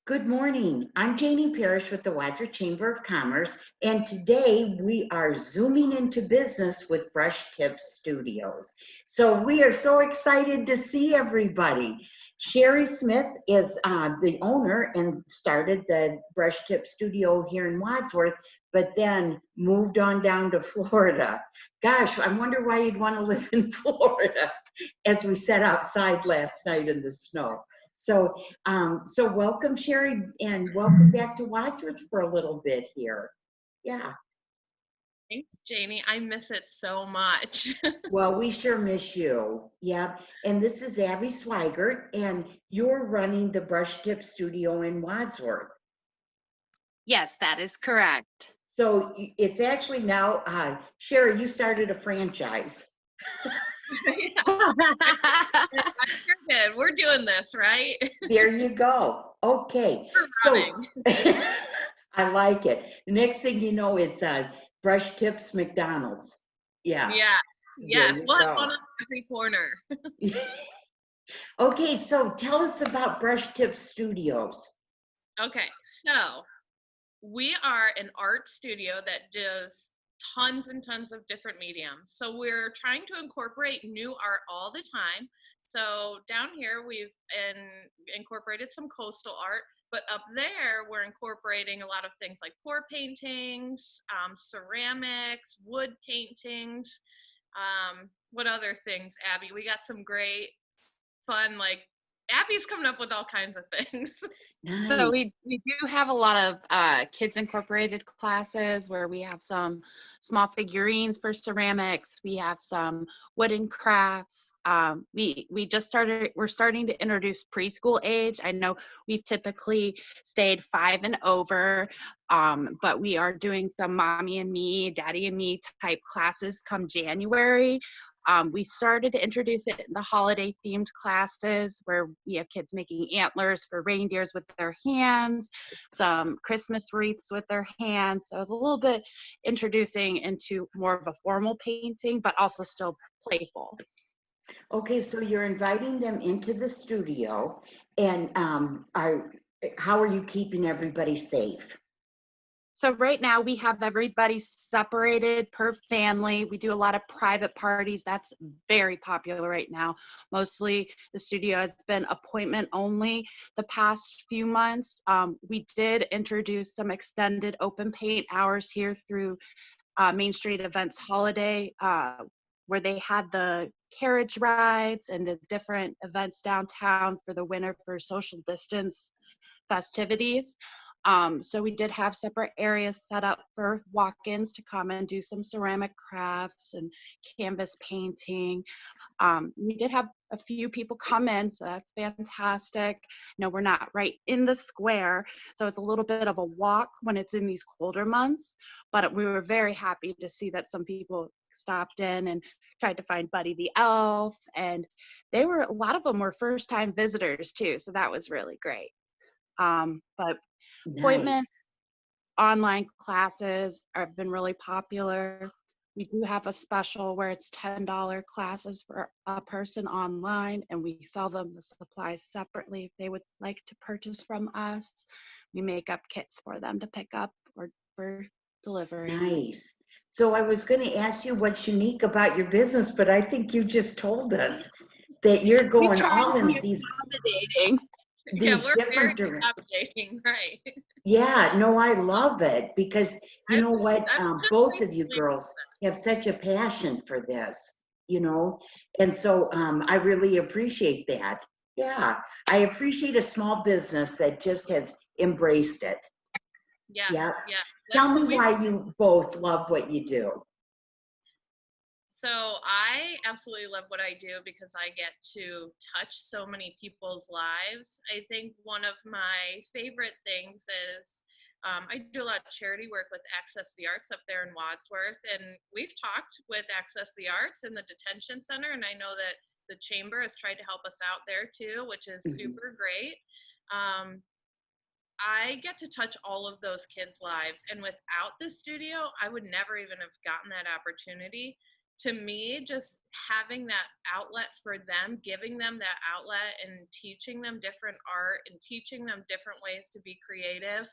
Good morning. I'm Janie Parrish with the Wadsworth Chamber of Commerce, and today we are zooming into business with BrushTips Studios. So we are so excited to see everybody. Cheri Smith is the owner and started the BrushTips Studio here in Wadsworth, but then moved on down to Florida. Gosh, I wonder why you'd want to live in Florida as we sat outside last night in the snow. So welcome, Cheri, and welcome back to Wadsworth for a little bit here. Yeah. Thank you, Janie. I miss it so much. Well, we sure miss you. Yeah. And this is Abbe Swigart, and you're running the Brush Tip Studio in Wadsworth. Yes, that is correct. So it's actually now, Cheri, you started a franchise. We're doing this, right? There you go. Okay. We're running. I like it. The next thing you know, it's Brush Tips McDonald's. Yeah. Yeah. Yes. We'll have Go. one on every corner. Okay, so tell us about Brush Tips Studios. Okay, so we are an art studio that does tons and tons of different mediums. So we're trying to incorporate new art all the time. So down here we've incorporated some coastal art, but up there we're incorporating a lot of things like pour paintings, ceramics, wood paintings. What other things, Abby? We got some great fun, like Abby's coming up with all kinds of things. Nice. So we do have a lot of Kids Incorporated classes where we have some small figurines for ceramics. We have some wooden crafts. We're starting to introduce preschool age. I know we've typically stayed 5 and over, but we are doing some mommy and me, daddy and me type classes come January. We started to introduce it in the holiday themed classes where we have kids making antlers for reindeers with their hands, some Christmas wreaths with their hands. So it's a little bit introducing into more of a formal painting, but also still playful. Okay, so you're inviting them into the studio, and how are you keeping everybody safe? So right now we have everybody separated per family. We do a lot of private parties. That's very popular right now. Mostly the studio has been appointment only the past few months. We did introduce some extended open paint hours here through Main Street Events Holiday, where they had the carriage rides and the different events downtown for the winter for social distance festivities. So we did have separate areas set up for walk-ins to come and do some ceramic crafts and canvas painting. We did have a few people come in, so that's fantastic. You know, we're not right in the square, so it's a little bit of a walk when it's in these colder months, but we were very happy to see that some people stopped in and tried to find Buddy the Elf, and a lot of them were first-time visitors too, so that was really great. But appointments, online classes have been really popular. We do have a special where it's $10 classes for a person online, and we sell them the supplies separately if they would like to purchase from us. We make up kits for them to pick up or for delivery. Nice. So I was going to ask you what's unique about your business, but I think you just told us that you're going all in these Yeah, we're very different accommodating, right? Yeah, no, I love it because you know what? Both of you really girls have such a passion for this, you know, and so I really appreciate that. Yeah, I appreciate a small business that just has embraced it. Yes, Yeah. yeah. Tell me why you both love what you do. So I absolutely love what I do because I get to touch so many people's lives. I think one of my favorite things is I do a lot of charity work with Access the Arts up there in Wadsworth, and we've talked with Access the Arts in the detention center, and I know that the chamber has tried to help us out there too, which is super great. I get to touch all of those kids' lives, and without the studio, I would never even have gotten that opportunity. to me, just having that outlet for them, giving them that outlet and teaching them different art and teaching them different ways to be creative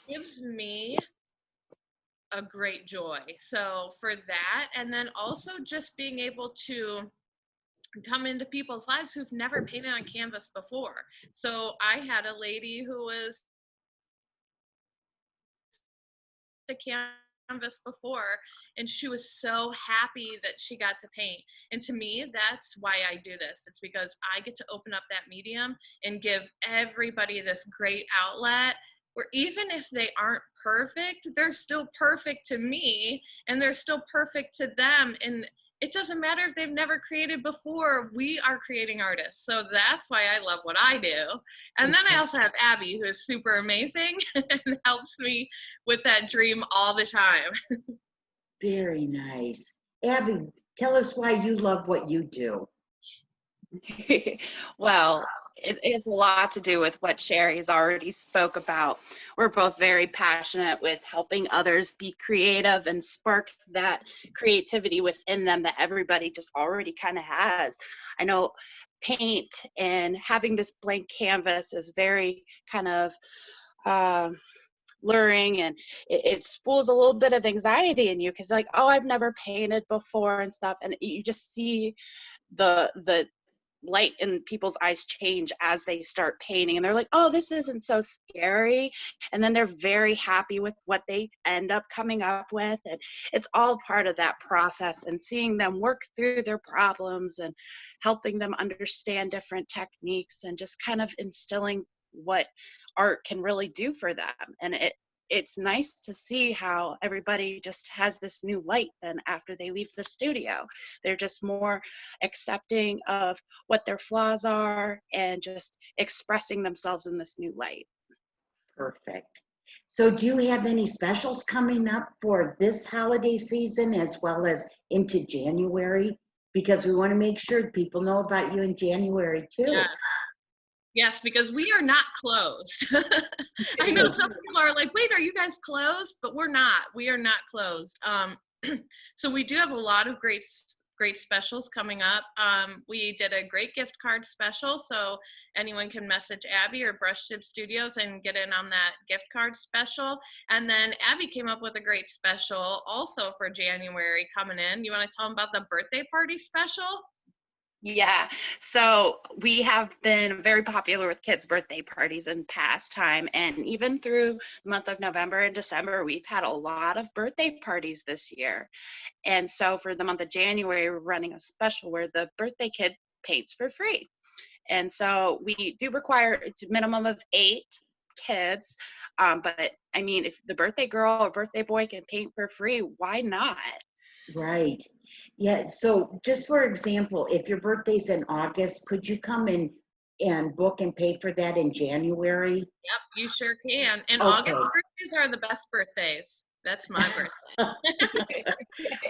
gives me a great joy. So for that, and then also just being able to come into people's lives who've never painted on canvas before. So I had a lady who was to canvas before, and she was so happy that she got to paint. And to me, that's why I do this. It's because I get to open up that medium and give everybody this great outlet where even if they aren't perfect, they're still perfect to me and they're still perfect to them. And it doesn't matter if they've never created before, we are creating artists. So that's why I love what I do. And then I also have Abby, who is super amazing and helps me with that dream all the time. Very nice. Abby, tell us why you love what you do. Well, it has a lot to do with what Cheri's already spoke about. We're both very passionate with helping others be creative and spark that creativity within them that everybody just already kind of has. I know paint and having this blank canvas is very kind of luring, and it spools a little bit of anxiety in you because like, oh, I've never painted before and stuff, and you just see the light in people's eyes change as they start painting, and they're like, oh, this isn't so scary, and then they're very happy with what they end up coming up with. And it's all part of that process, and seeing them work through their problems and helping them understand different techniques and just kind of instilling what art can really do for them. And it's nice to see how everybody just has this new light then after they leave the studio. They're just more accepting of what their flaws are and just expressing themselves in this new light. Perfect. So do you have any specials coming up for this holiday season as well as into January? Because we want to make sure people know about you in January too. Yes. Yes, because we are not closed. I know some people are like, wait, are you guys closed? But we're not. We are not closed. So we do have a lot of great specials coming up. We did a great gift card special, so anyone can message Abby or BrushTips Studios and get in on that gift card special. And then Abby came up with a great special also for January coming in. You want to tell them about the birthday party special? Yeah, so we have been very popular with kids' birthday parties in past time, and even through the month of November and December, we've had a lot of birthday parties this year. And so for the month of January, we're running a special where the birthday kid paints for free. And so we do require it's a minimum of 8 kids, but I mean, if the birthday girl or birthday boy can paint for free, why not? Right. Yeah. So just for example, if your birthday's in August, could you come in and book and pay for that in January? Yep, you sure can. And Okay. August birthdays are the best birthdays. That's my birthday.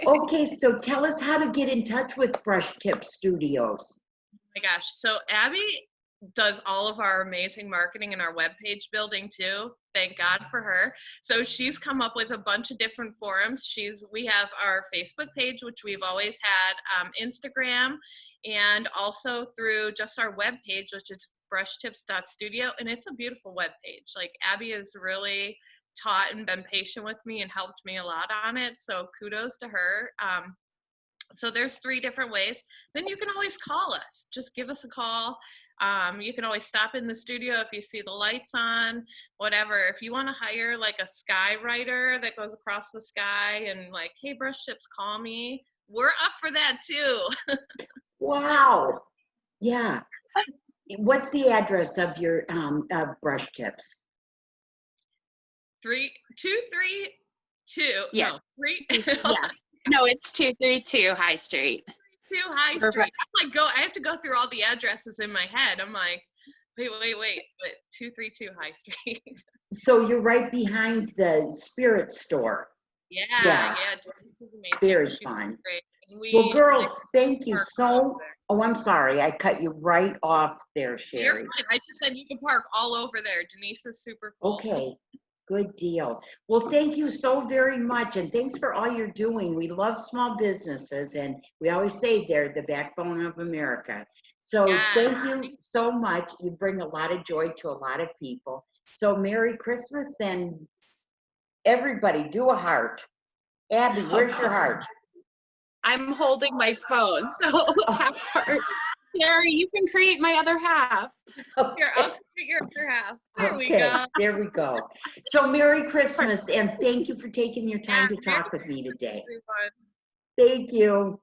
Okay, so tell us how to get in touch with BrushTips Studios. Oh my gosh. So Abby does all of our amazing marketing and our webpage building too. Thank God for her. So she's come up with a bunch of different forums. We have our Facebook page, which we've always had, Instagram, and also through just our webpage, which is brushtips.studio. And it's a beautiful webpage. Like Abby has really taught and been patient with me and helped me a lot on it. So kudos to her. So there's 3 different ways. Then you can always call us. Just give us a call. You can always stop in the studio if you see the lights on, whatever. If you want to hire like a sky writer that goes across the sky and like, hey, BrushTips, call me. We're up for that too. Wow. Yeah. What's the address of your BrushTips? 322. Yeah. No, 3. Yeah. No, it's 232 High Street. 2 High Perfect. Street. I'm like, I have to go through all the addresses in my head. I'm like, wait, 232 High Street. So you're right behind the Spirit store. Yeah. Denise is amazing. Very She's fun. so great. And Well, girls, thank you park so. Oh, I'm sorry, I cut you right off there, You're Cheri. fine. I just said you can park all over there. Denise is super cool. Okay. Good deal. Well, thank you so very much, and thanks for all you're doing. We love small businesses, and we always say they're the backbone of America. So Yeah. thank you so much. You bring a lot of joy to a lot of people. So Merry Christmas, and everybody do a heart. Abby, where's your heart? I'm holding my phone, so half heart. Cheri, you can create my other half. Here, I'll create your other half. There we go. There we go. So Merry Christmas, and thank you for taking your time Yeah, to talk with me today. Everyone. Thank you.